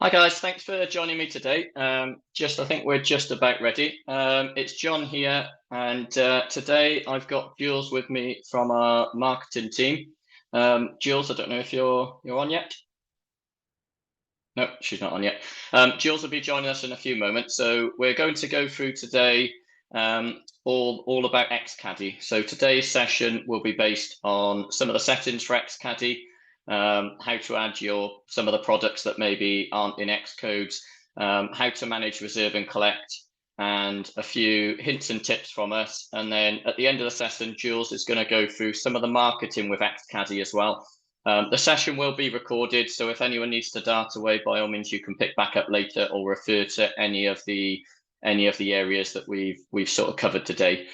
Hi guys, thanks for joining me today. I think we're just about ready. It's John here, and today I've got Jules with me from our marketing team. Jules, I don't know if you're on yet. No, she's not on yet. Jules will be joining us in a few moments. So we're going to go through today all about Xcaddie. So today's session will be based on some of the settings for Xcaddie, how to add some of the products that maybe aren't in Xcodes, how to manage reserve and collect, and a few hints and tips from us. And then at the end of the session, Jules is going to go through some of the marketing with Xcaddie as well. The session will be recorded, so if anyone needs to dart away, by all means, you can pick back up later or refer to any of the areas that we've sort of covered today.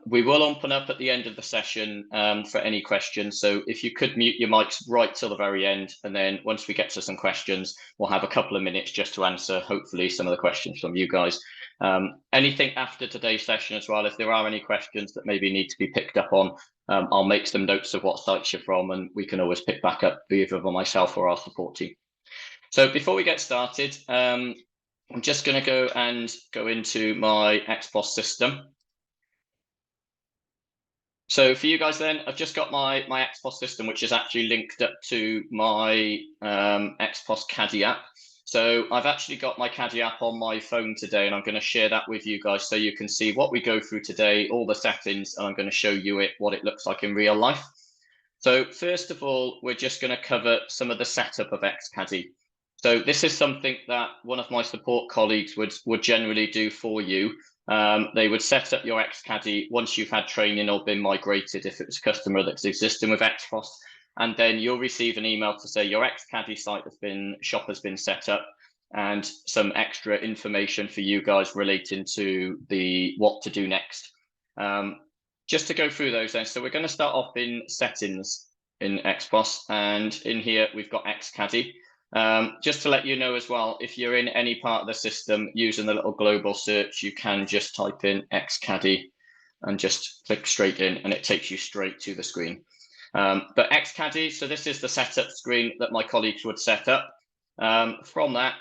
We will open up at the end of the session for any questions. So if you could mute your mics right till the very end, and then once we get to some questions, we'll have a couple of minutes just to answer, hopefully, some of the questions from you guys. Anything after today's session as well, if there are any questions that maybe need to be picked up on, I'll make some notes of what sites you're from, and we can always pick back up either by myself or our support team. So before we get started, I'm just going to go into my Xpos system. So for you guys then, I've just got my Xpos system, which is actually linked up to my Xpos Caddy app. So I've actually got my Caddy app on my phone today, and I'm going to share that with you guys so you can see what we go through today, all the settings, and I'm going to show you what it looks like in real life. So first of all, we're just going to cover some of the setup of Xcaddie. So this is something that one of my support colleagues would generally do for you. They would set up your Xcaddie once you've had training or been migrated, if it was a customer that's existing with Xpos, and then you'll receive an email to say your Xcaddie shop has been set up, and some extra information for you guys relating to what to do next. Just to go through those then, so we're going to start off in settings in Xpos, and in here we've got Xcaddie. Just to let you know as well, if you're in any part of the system using the little global search, you can just type in Xcaddie and just click straight in, and it takes you straight to the screen. But Xcaddie, so this is the setup screen that my colleagues would set up. From that,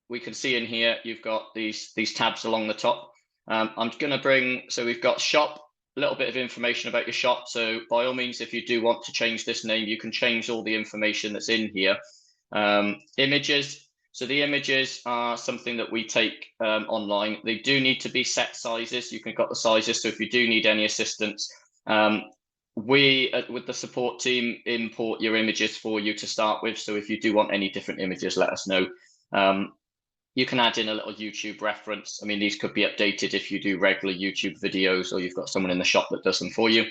we can see in here, you've got these tabs along the top. I'm going to so we've got shop, a little bit of information about your shop. So by all means, if you do want to change this name, you can change all the information that's in here. Images. So the images are something that we take online. They do need to be set sizes. You can got the sizes. So if you do need any assistance, we with the support team import your images for you to start with. So if you do want any different images, let us know. You can add in a little YouTube reference. I mean, these could be updated if you do regular YouTube videos or you've got someone in the shop that does them for you.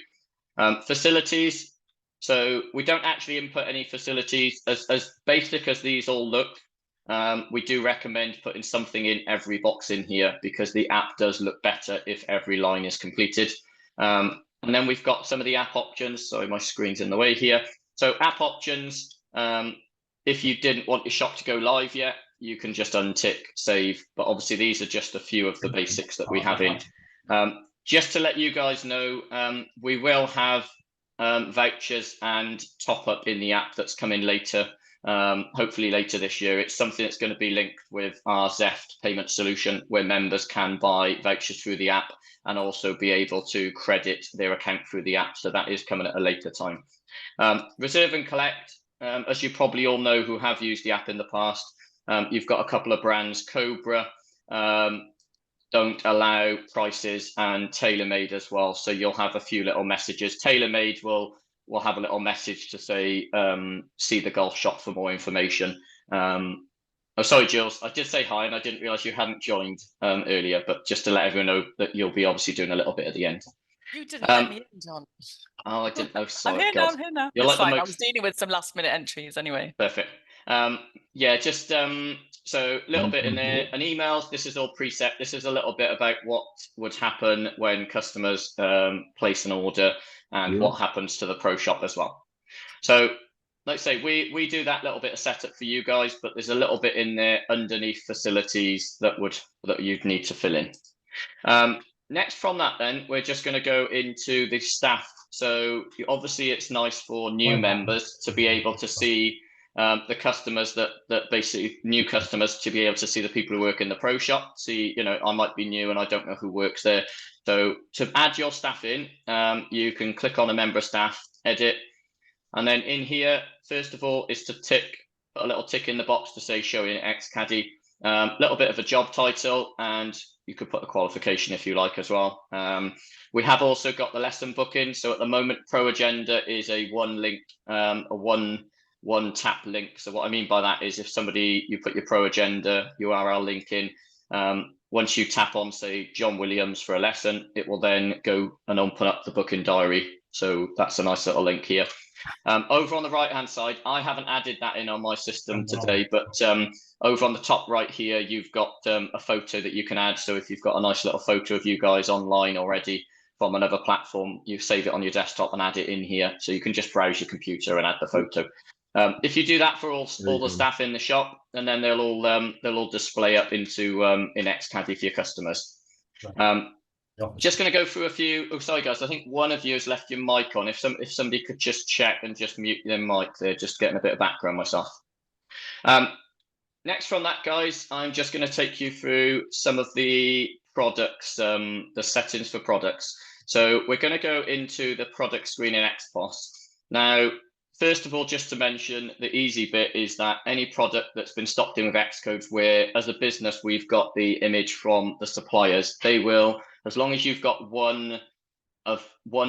Facilities. So we don't actually input any facilities. As basic as these all look, we do recommend putting something in every box in here because the app does look better if every line is completed. And then we've got some of the app options. Sorry, my screen's in the way here. So app options, if you didn't want your shop to go live yet, you can just untick save. But obviously these are just a few of the basics that we have in. Just to let you guys know, we will have vouchers and top up in the app that's coming later, hopefully later this year. It's something that's going to be linked with our Zeft payment solution where members can buy vouchers through the app and also be able to credit their account through the app. So that is coming at a later time. Reserve and collect, as you probably all know who have used the app in the past, you've got a couple of brands. Cobra don't allow prices, and TaylorMade as well. So you'll have a few little messages. TaylorMade will have a little message to say, see the golf shop for more information. Oh, sorry, Jules, I did say hi and I didn't realize you hadn't joined earlier, but just to let everyone know that you'll be obviously doing a little bit at the end. You didn't let me in, John. Oh, I didn't know. Sorry, I'm here now. I'm here now. It's fine. I was dealing with some last-minute entries anyway. Perfect. Yeah, just so a little bit in there. And emails, this is all preset. This is a little bit about what would happen when customers place an order and what happens to the pro shop as well. So like I say, we do that little bit of setup for you guys, but there's a little bit in there underneath facilities that you'd need to fill in. Next from that, then we're just going to go into the staff. So obviously it's nice for new members to be able to see the customers that basically new customers to be able to see the people who work in the pro shop. See, I might be new and I don't know who works there. So to add your staff in, you can click on a member of staff, edit, and then in here, first of all, is to put a little tick in the box to say show in Xcaddie. Little bit of a job title, and you could put a qualification if you like as well. We have also got the lesson booking. So at the moment, Pro Agenda is a one link, a one tap link. So what I mean by that is if you put your Pro Agenda URL link in, once you tap on, say, John Williams for a lesson, it will then go and open up the booking diary. So that's a nice little link here. Over on the right hand side, I haven't added that in on my system today, but over on the top right here, you've got a photo that you can add. So if you've got a nice little photo of you guys online already from another platform, you save it on your desktop and add it in here. So you can just browse your computer and add the photo. If you do that for all the staff in the shop, and then they'll all display up into in Xcaddie for your customers. Just going to go through a few. Oh, sorry, guys. I think one of you has left your mic on. If somebody could just check and just mute their mic, they're just getting a bit of background myself. Next from that, guys, I'm just going to take you through some of the products, the settings for products. So we're going to go into the product screen in Xpos. Now, first of all, just to mention, the easy bit is that any product that's been stocked in with Xcodes, where as a business, we've got the image from the suppliers, they will, as long as you've got one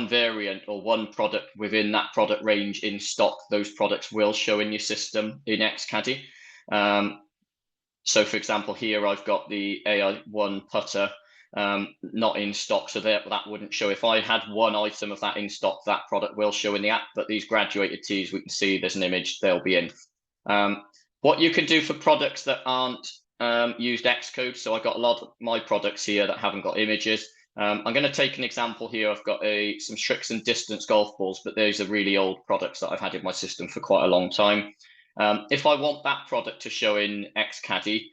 variant or one product within that product range in stock, those products will show in your system in Xcaddie. So for example, here I've got the AI1 putter not in stock, so that wouldn't show. If I had one item of that in stock, that product will show in the app, but these graduated tees, we can see there's an image, they'll be in. What you can do for products that aren't used Xcode, so I've got a lot of my products here that haven't got images. I'm going to take an example here. I've got some Strix and Distance golf balls, but those are really old products that I've had in my system for quite a long time. If I want that product to show in Xcaddie,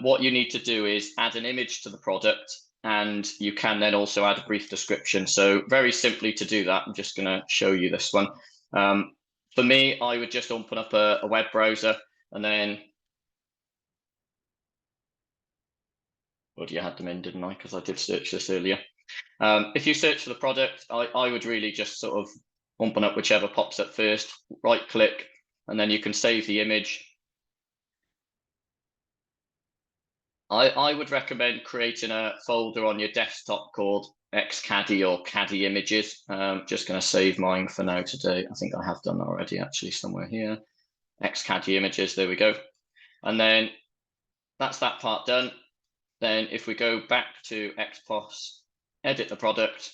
what you need to do is add an image to the product, and you can then also add a brief description. So very simply to do that, I'm just going to show you this one. For me, I would just open up a web browser, and then already had them in, didn't I? Because I did search this earlier. If you search for the product, I would really just sort of open up whichever pops up first, right click, and then you can save the image. I would recommend creating a folder on your desktop called Xcaddie or Caddie images. Just going to save mine for now today. I think I have done that already, actually, somewhere here. Xcaddie images, there we go. And then that's that part done. Then if we go back to Xpos, edit the product.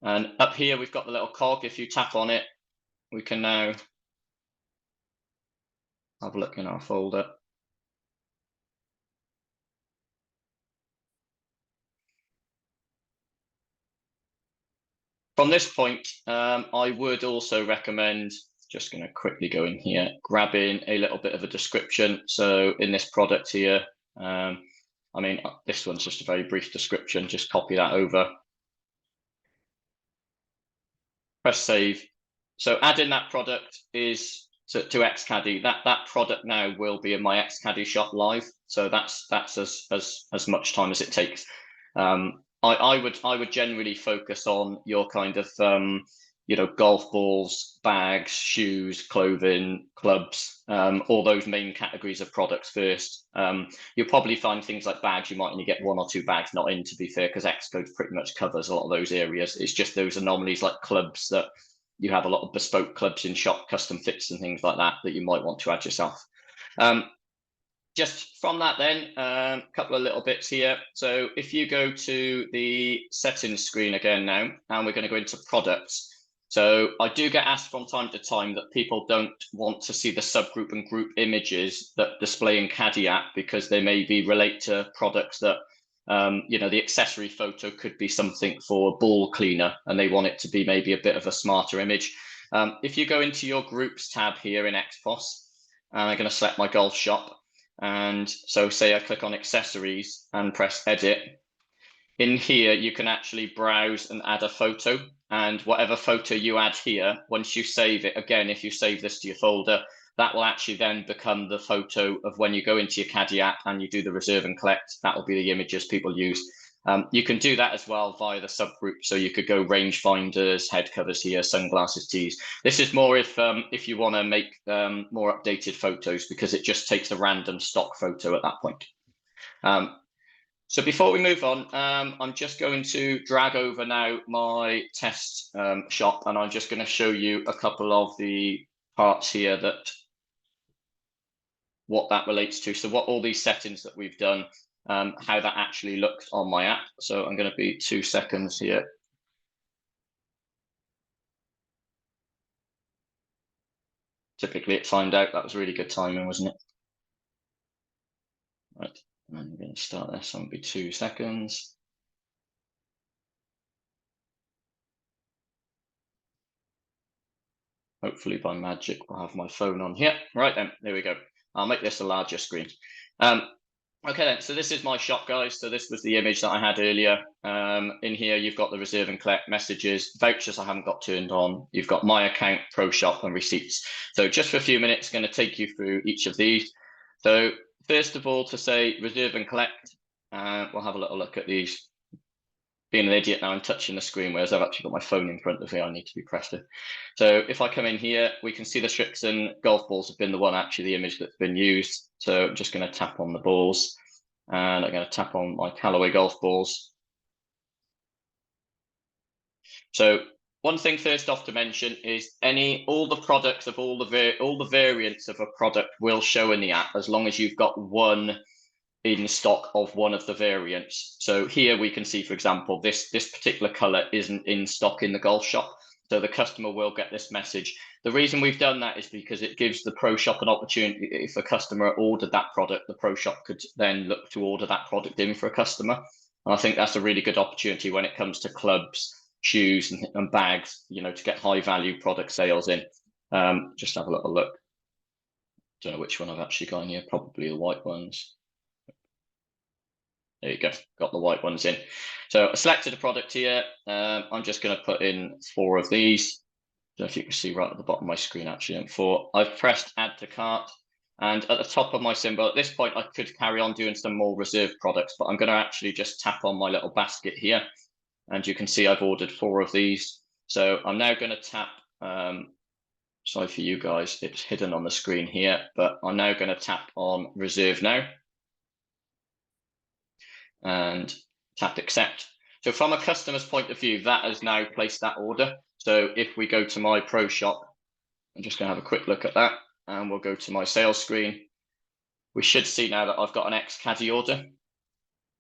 And up here, we've got the little cog. If you tap on it, we can now have a look in our folder. From this point, I would also recommend, just going to quickly go in here, grabbing a little bit of a description. So in this product here, I mean, this one's just a very brief description, just copy that over. Press save. So adding that product is to Xcaddie. That product now will be in my Xcaddie shop live. So that's as much time as it takes. I would generally focus on your kind of golf balls, bags, shoes, clothing, clubs, all those main categories of products first. You'll probably find things like bags, you might only get one or two bags not in, to be fair, because Xcode pretty much covers a lot of those areas. It's just those anomalies like clubs, that you have a lot of bespoke clubs in shop, custom fits and things like that you might want to add yourself. Just from that then, a couple of little bits here. So if you go to the settings screen again now, and we're going to go into products. So I do get asked from time to time that people don't want to see the subgroup and group images that display in Xcaddie app because they maybe relate to products that, the accessory photo could be something for a ball cleaner and they want it to be maybe a bit of a smarter image. If you go into your groups tab here in Xpos, and I'm going to select my golf shop. And so say I click on accessories and press edit. In here, you can actually browse and add a photo. and whatever photo you add here, once you save it, again, if you save this to your folder, that will actually then become the photo of when you go into your Xcaddie app and you do the reserve and collect. That will be the images people use. You can do that as well via the subgroup. So you could go range finders, head covers here, sunglasses, tees. This is more if you want to make more updated photos, because it just takes a random stock photo at that point. So before we move on, I'm just going to drag over now my test shop, and I'm just going to show you a couple of the parts here that what that relates to. So what all these settings that we've done, how that actually looks on my app. So I'm going to be 2 seconds here. Typically it timed out. That was really good timing, wasn't it? Right, and I'm going to start this. I'm going to be 2 seconds. Hopefully by magic we'll have my phone on here. Right then, there we go. I'll make this a larger screen. Okay then, so this is my shop, guys. So this was the image that I had earlier. In here, you've got the reserve and collect messages, vouchers I haven't got turned on. You've got my account, pro shop, and receipts. So just for a few minutes, going to take you through each of these. So first of all, to say reserve and collect, we'll have a little look at these. Being an idiot now, I'm touching the screen, whereas I've actually got my phone in front of me. I need to be pressed in. So if I come in here, we can see the strips and golf balls have been the one, actually, the image that's been used. So I'm just going to tap on the balls, and I'm going to tap on my Callaway golf balls. So one thing first off to mention is all the products of all the variants of a product will show in the app, as long as you've got one in stock of one of the variants. So here we can see, for example, this particular color isn't in stock in the golf shop, so the customer will get this message. The reason we've done that is because it gives the pro shop an opportunity. If a customer ordered that product, the pro shop could then look to order that product in for a customer, and I think that's a really good opportunity when it comes to clubs, shoes, and bags, you know, to get high value product sales in. Just have a little look. Don't know which one I've actually got in here, probably the white ones. There you go, got the white ones in. So I selected a product here. I'm just going to put in 4 of these. I don't know if you can see right at the bottom of my screen, actually, 4. I've pressed add to cart, and at the top of my symbol, at this point, I could carry on doing some more reserved products, but I'm going to actually just tap on my little basket here, and you can see I've ordered 4 of these. So I'm now going to tap, sorry for you guys, it's hidden on the screen here, but I'm now going to tap on reserve now, and tap accept. So from a customer's point of view, that has now placed that order. So if we go to my pro shop, I'm just going to have a quick look at that, and we'll go to my sales screen. We should see now that I've got an Xcaddie order.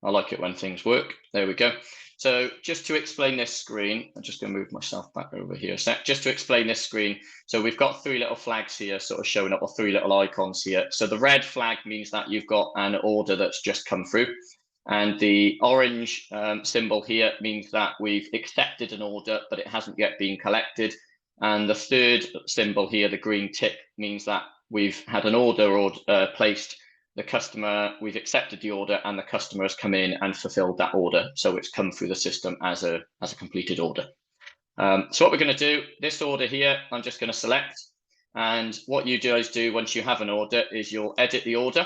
I like it when things work. There we go. So just to explain this screen, I'm just going to move myself back over here a sec. Just to explain this screen, so we've got 3 little flags here sort of showing up, or 3 little icons here. So the red flag means that you've got an order that's just come through. And the orange symbol here means that we've accepted an order, but it hasn't yet been collected. And the third symbol here, the green tick, means that we've had an order placed. The customer, we've accepted the order, and the customer has come in and fulfilled that order. So it's come through the system as a completed order. So what we're going to do, this order here, I'm just going to select. And what you guys do once you have an order is you'll edit the order.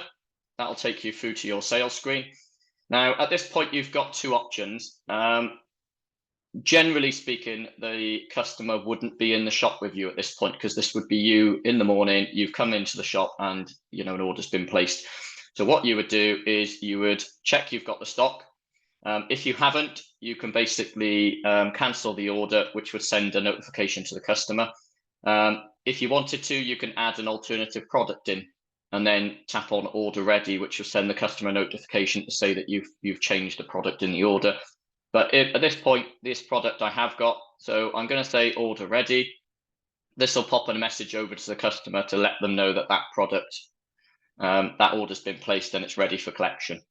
That'll take you through to your sales screen. Now, at this point, you've got 2 options. Generally speaking, the customer wouldn't be in the shop with you at this point, because this would be you in the morning. You've come into the shop and, you know, an order's been placed. So what you would do is you would check you've got the stock. If you haven't, you can basically cancel the order, which would send a notification to the customer. If you wanted to, you can add an alternative product in, and then tap on order ready, which will send the customer a notification to say that you've changed the product in the order. But at this point, this product I have got, so I'm going to say order ready. This will pop a message over to the customer to let them know that that product, that order's been placed and it's ready for collection.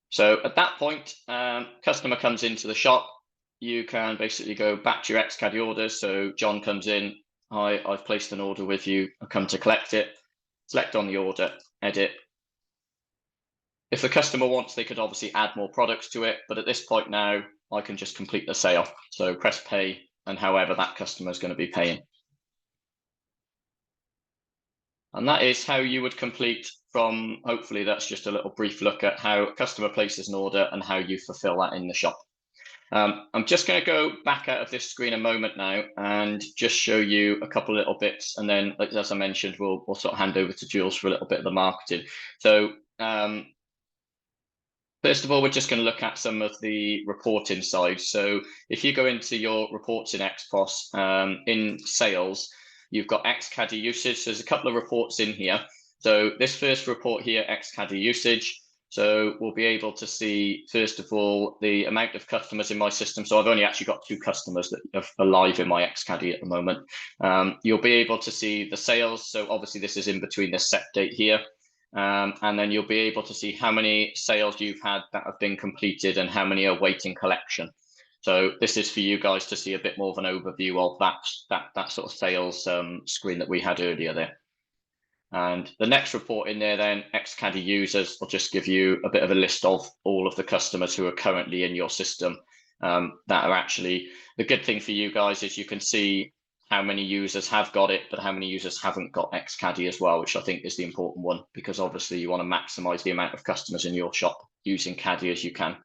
So at that point, customer comes into the shop. You can basically go back to your Xcaddie orders. So John comes in. Hi, I've placed an order with you. I come to collect it. Select on the order, edit. If the customer wants, they could obviously add more products to it, but at this point now, I can just complete the sale. So press pay, and however that customer is going to be paying. And that is how you would complete from, hopefully that's just a little brief look at how a customer places an order and how you fulfill that in the shop. I'm just going to go back out of this screen a moment now and just show you a couple of little bits. And then, as I mentioned, we'll sort of hand over to Jules for a little bit of the marketing. So first of all, we're just going to look at some of the reporting side. So if you go into your reports in Xpos, in sales, you've got Xcaddie usage. So there's a couple of reports in here. So this first report here, Xcaddie usage. So we'll be able to see, first of all, the amount of customers in my system. So I've only actually got 2 customers that are live in my Xcaddie at the moment. You'll be able to see the sales. So obviously this is in between this set date here. And then you'll be able to see how many sales you've had that have been completed and how many are waiting collection. So this is for you guys to see a bit more of an overview of that sort of sales screen that we had earlier there. And the next report in there then, Xcaddie users, will just give you a bit of a list of all of the customers who are currently in your system that are actually, the good thing for you guys is you can see how many users have got it, but how many users haven't got Xcaddie as well, which I think is the important one, because obviously you want to maximize the amount of customers in your shop using Caddie as you can.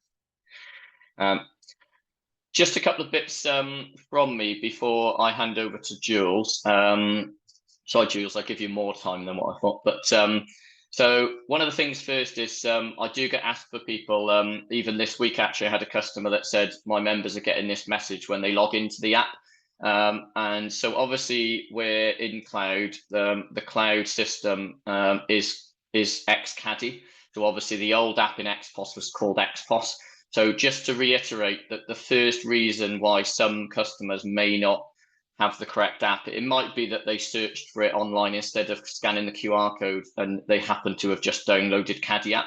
Just a couple of bits from me before I hand over to Jules. Sorry, Jules, I give you more time than what I thought. But so one of the things first is I do get asked for people, even this week, actually, I had a customer that said, my members are getting this message when they log into the app. And so obviously we're in cloud. The cloud system is Xcaddie. So obviously the old app in Xpos was called Xpos. So just to reiterate that the first reason why some customers may not have the correct app, it might be that they searched for it online instead of scanning the QR code, and they happen to have just downloaded Caddie app.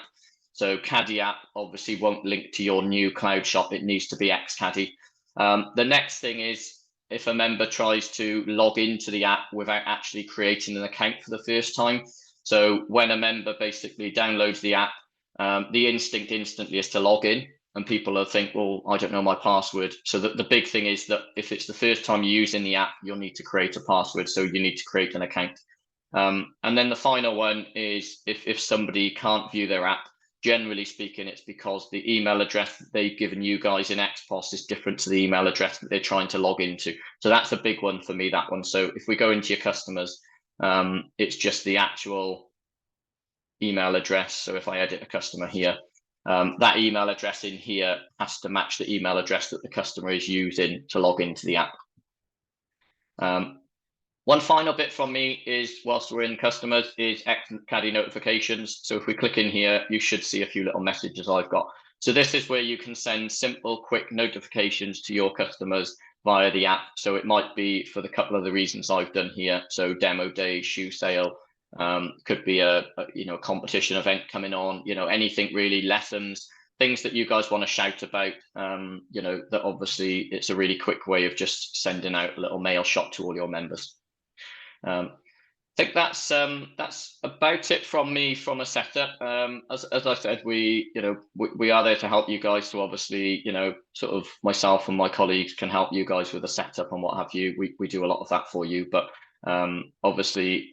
So Caddie app obviously won't link to your new cloud shop. It needs to be Xcaddie. The next thing is if a member tries to log into the app without actually creating an account for the first time. So when a member basically downloads the app, the instinct instantly is to log in. And people will think, well, I don't know my password. So the big thing is that if it's the first time you're using the app, you'll need to create a password. So you need to create an account. And then the final one is if somebody can't view their app, generally speaking, it's because the email address that they've given you guys in Xpos is different to the email address that they're trying to log into. So that's a big one for me, that one. So if we go into your customers, it's just the actual email address. So if I edit a customer here, that email address in here has to match the email address that the customer is using to log into the app. One final bit from me is, whilst we're in customers, is Xcaddie notifications. So if we click in here, you should see a few little messages I've got. So this is where you can send simple, quick notifications to your customers via the app. So it might be for the couple of the reasons I've done here. So demo day, shoe sale, could be a competition event coming on, anything really, lessons, things that you guys want to shout about, that obviously it's a really quick way of just sending out a little mail shot to all your members. I think that's about it from me from a setup. As I said, we are there to help you guys. So obviously, sort of myself and my colleagues can help you guys with the setup and what have you. We do a lot of that for you, but obviously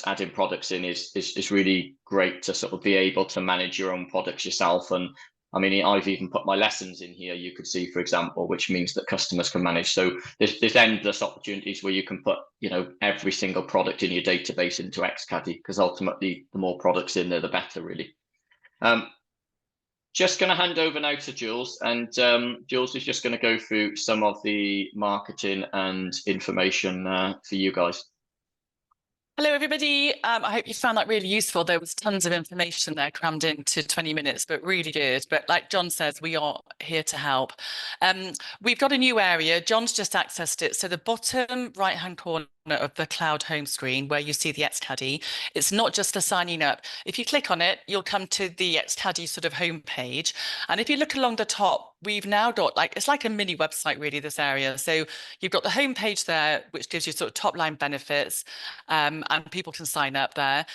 adding products in is really great to sort of be able to manage your own products yourself. And I mean, I've even put my lessons in here, you could see, for example, which means that customers can manage. So there's endless opportunities where you can put, every single product in your database into Xcaddie, because ultimately the more products in there, the better, really. Just going to hand over now to Jules, and Jules is just going to go through some of the marketing and information for you guys. Hello, everybody. I hope you found that really useful. There was tons of information there crammed into 20 minutes, but really good. But like John says, we are here to help. We've got a new area. John's just accessed it. So the bottom right-hand corner of the cloud home screen where you see the Xcaddie. It's not just for signing up. If you click on it, you'll come to the Xcaddie sort of homepage. And if you look along the top, we've now got it's like a mini website, really, this area. So you've got the homepage there, which gives you sort of top line benefits, and people can sign up there.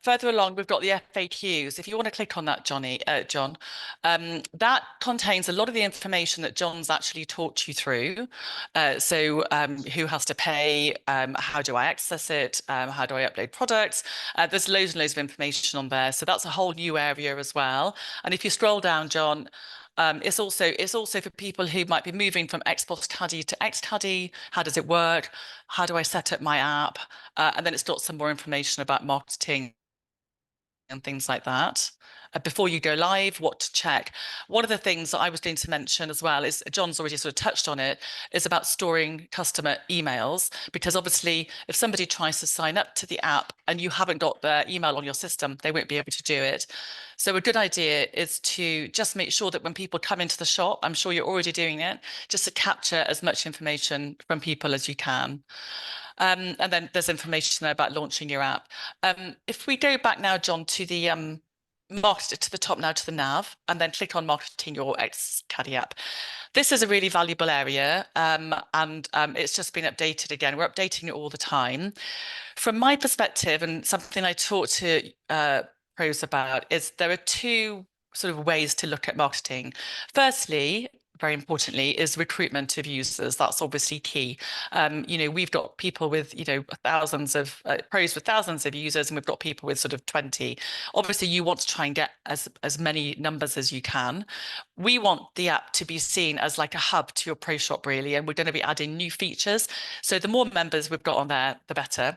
Further along, we've got the FAQs. If you want to click on that, John, that contains a lot of the information that John's actually talked you through. So who has to pay? How do I access it? How do I upload products? There's loads and loads of information on there. So that's a whole new area as well. And if you scroll down, John, it's also for people who might be moving from Xpos Caddy to Xcaddie. How does it work? How do I set up my app? And then it's got some more information about marketing and things like that. Before you go live, what to check. One of the things that I was going to mention as well is, John's already sort of touched on it, is about storing customer emails, because obviously if somebody tries to sign up to the app and you haven't got their email on your system, they won't be able to do it. So a good idea is to just make sure that when people come into the shop, I'm sure you're already doing it, just to capture as much information from people as you can. And then there's information there about launching your app. If we go back now, John, to the market to the top now to the nav, and then click on marketing your Xcaddie app. This is a really valuable area, and it's just been updated again. We're updating it all the time. From my perspective, and something I talk to pros about, is there are two sort of ways to look at marketing. Firstly, very importantly, is recruitment of users. That's obviously key. We've got people with, thousands of pros with thousands of users, and we've got people with sort of 20. Obviously, you want to try and get as many numbers as you can. We want the app to be seen as like a hub to your pro shop, really, and we're going to be adding new features. So the more members we've got on there, the better.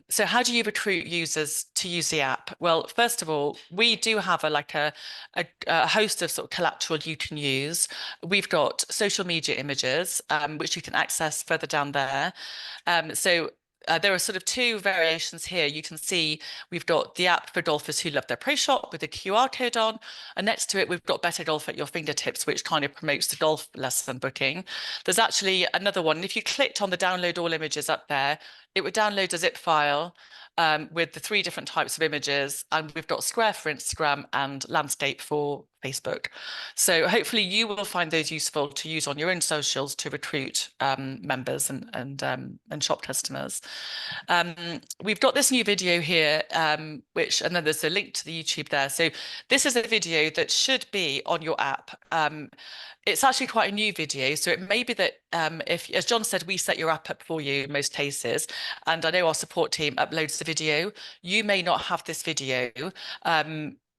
So how do you recruit users to use the app? Well, first of all, we do have a host of sort of collateral you can use. We've got social media images, which you can access further down there. There are sort of two variations here. You can see we've got the app for golfers who love their pro shop with a QR code on. And next to it, we've got Better Golf at Your Fingertips, which kind of promotes the golf lesson booking. There's actually another one. If you clicked on the download all images up there, it would download a zip file with the 3 different types of images. And we've got square for Instagram and landscape for Facebook. So hopefully you will find those useful to use on your own socials to recruit members and shop customers. We've got this new video here, and then there's a link to the YouTube there. So this is a video that should be on your app. It's actually quite a new video, so it may be that if, as John said, we set your app up for you in most cases, and I know our support team uploads the video, you may not have this video.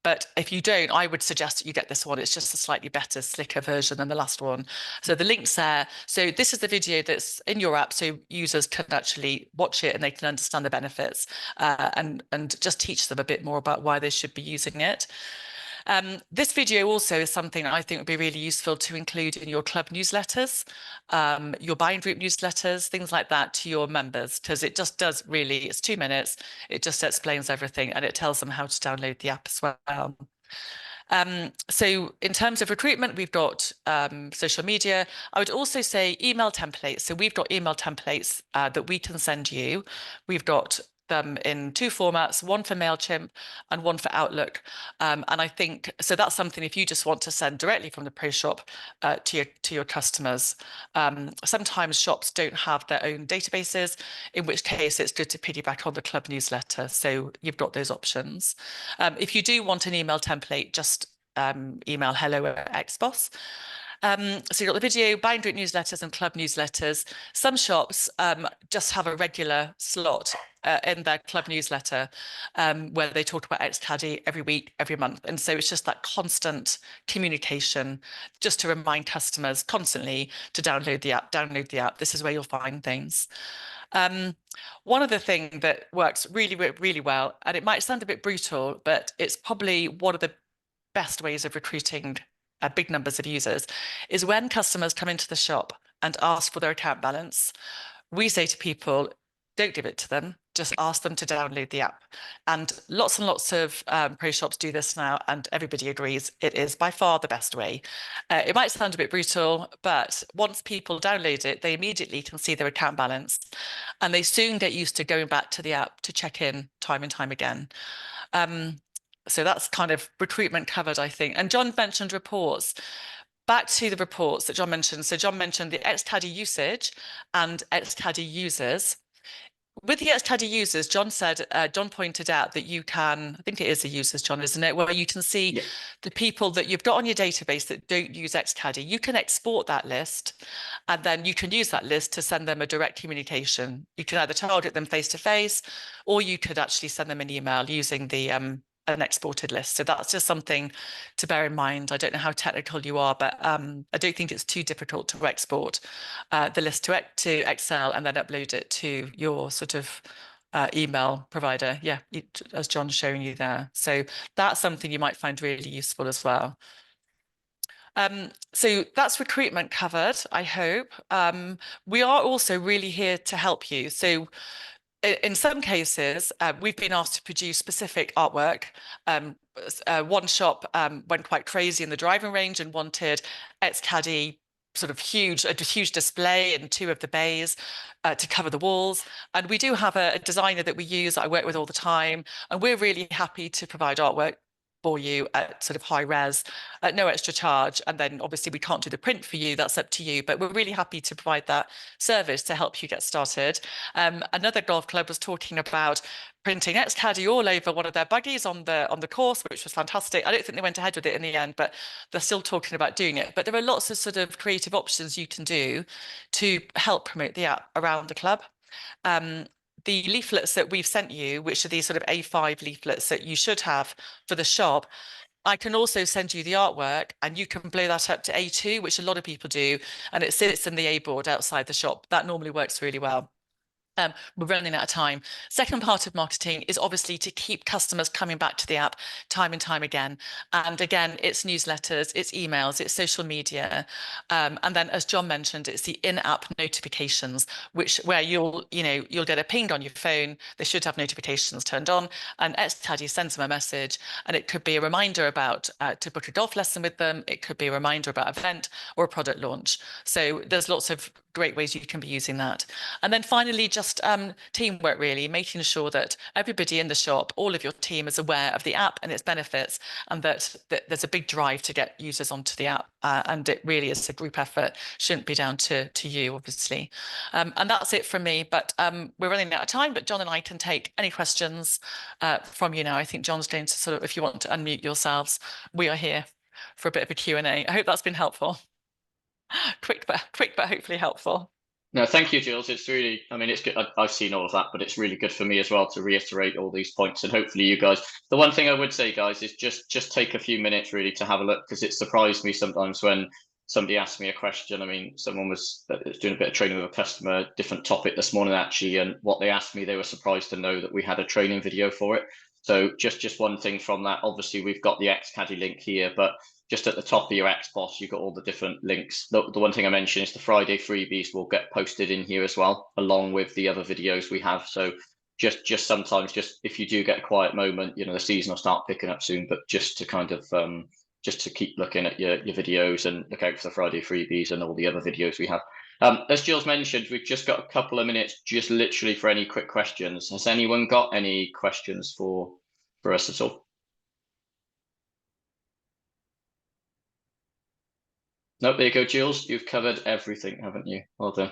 But if you don't, I would suggest that you get this one. It's just a slightly better, slicker version than the last one. So the link's there. So this is the video that's in your app, so users can actually watch it and they can understand the benefits and just teach them a bit more about why they should be using it. This video also is something I think would be really useful to include in your club newsletters, your buying group newsletters, things like that to your members, because it just does really, it's 2 minutes, it just explains everything and it tells them how to download the app as well. So in terms of recruitment, we've got social media. I would also say email templates. So we've got email templates that we can send you. We've got them in 2 formats, one for MailChimp and one for Outlook. And I think, so that's something if you just want to send directly from the pro shop to your customers. Sometimes shops don't have their own databases, in which case it's good to piggyback on the club newsletter. So you've got those options. If you do want an email template, just email hello@Xpos. So you've got the video, buying group newsletters and club newsletters. Some shops just have a regular slot in their club newsletter where they talk about Xcaddie every week, every month. And so it's just that constant communication just to remind customers constantly to download the app. This is where you'll find things. One other thing that works really, really well, and it might sound a bit brutal, but it's probably one of the best ways of recruiting big numbers of users, is when customers come into the shop and ask for their account balance, we say to people, don't give it to them. Just ask them to download the app. And lots of pro shops do this now, and everybody agrees it is by far the best way. It might sound a bit brutal, but once people download it, they immediately can see their account balance, and they soon get used to going back to the app to check in time and time again. So that's kind of recruitment covered, I think. And John mentioned reports. Back to the reports that John mentioned. So John mentioned the Xcaddie usage and Xcaddie users. With the Xcaddie users, John pointed out that you can, I think it is the users, John, isn't it? Where you can see the people that you've got on your database that don't use Xcaddie. You can export that list, and then you can use that list to send them a direct communication. You can either target them face to face, or you could actually send them an email using the an exported list. So that's just something to bear in mind. I don't know how technical you are, but I don't think it's too difficult to export the list to Excel and then upload it to your sort of email provider. Yeah, as John's showing you there. So that's something you might find really useful as well. So that's recruitment covered, I hope. We are also really here to help you. So in some cases, we've been asked to produce specific artwork. One shop went quite crazy in the driving range and wanted Xcaddie sort of a huge display in 2 of the bays to cover the walls. And we do have a designer that we use, that I work with all the time, and we're really happy to provide artwork for you at sort of high res at no extra charge. And then obviously we can't do the print for you, that's up to you, but we're really happy to provide that service to help you get started. Another golf club was talking about printing Xcaddie all over one of their buggies on the course, which was fantastic. I don't think they went ahead with it in the end, but they're still talking about doing it. But there are lots of sort of creative options you can do to help promote the app around the club. The leaflets that we've sent you, which are these sort of A5 leaflets that you should have for the shop, I can also send you the artwork, and you can blow that up to A2, which a lot of people do, and it sits in the A board outside the shop. That normally works really well. We're running out of time. Second part of marketing is obviously to keep customers coming back to the app time and time again. And again, it's newsletters, it's emails, it's social media. And then, as John mentioned, it's the in-app notifications, where you'll get a ping on your phone. They should have notifications turned on, and Xcaddie sends them a message, and it could be a reminder about to book a golf lesson with them. It could be a reminder about an event or a product launch. So there's lots of great ways you can be using that. And then finally, just teamwork, really, making sure that everybody in the shop, all of your team, is aware of the app and its benefits, and that there's a big drive to get users onto the app. And it really is a group effort, shouldn't be down to you, obviously. And that's it from me, but we're running out of time, but John and I can take any questions from you now. I think John's going to sort of, if you want to unmute yourselves, we are here for a bit of a Q&A. I hope that's been helpful. Quick, but hopefully helpful. No, thank you, Jules. It's really, I mean, it's good. I've seen all of that, but it's really good for me as well to reiterate all these points. And hopefully you guys, the one thing I would say, guys, is just take a few minutes really to have a look, because it surprised me sometimes when somebody asked me a question. I mean, someone was doing a bit of training with a customer, different topic this morning, actually. And what they asked me, they were surprised to know that we had a training video for it. So just one thing from that, obviously we've got the Xcaddie link here, but just at the top of your Xpos, you've got all the different links. The one thing I mentioned is the Friday freebies will get posted in here as well, along with the other videos we have. So just sometimes, just if you do get a quiet moment, the season will start picking up soon, but just to kind of just to keep looking at your videos and look out for the Friday freebies and all the other videos we have. As Jules mentioned, we've just got a couple of minutes, just literally for any quick questions. Has anyone got any questions for us at all? Nope, there you go, Jules. You've covered everything, haven't you? Well done.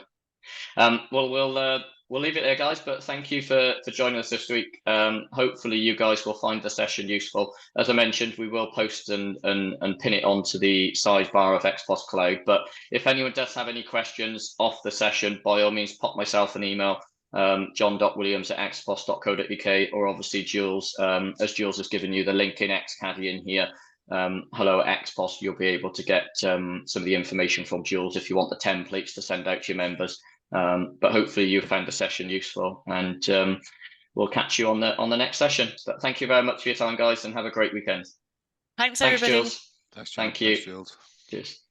Well, we'll leave it there, guys. But thank you for joining us this week. Hopefully, you guys will find the session useful. As I mentioned, we will post and pin it onto the sidebar of Xpos Cloud. But if anyone does have any questions off the session, by all means, pop myself an email. john.williams@xpos.co.uk, or obviously Jules, as Jules has given you the link in Xcaddie in here. Hello at Xpos, you'll be able to get some of the information from Jules if you want the templates to send out to your members. But hopefully you found the session useful, and we'll catch you on the next session. But thank you very much for your time, guys, and have a great weekend. Thanks everybody. Jules. Thank you. Thanks, Jules. Cheers.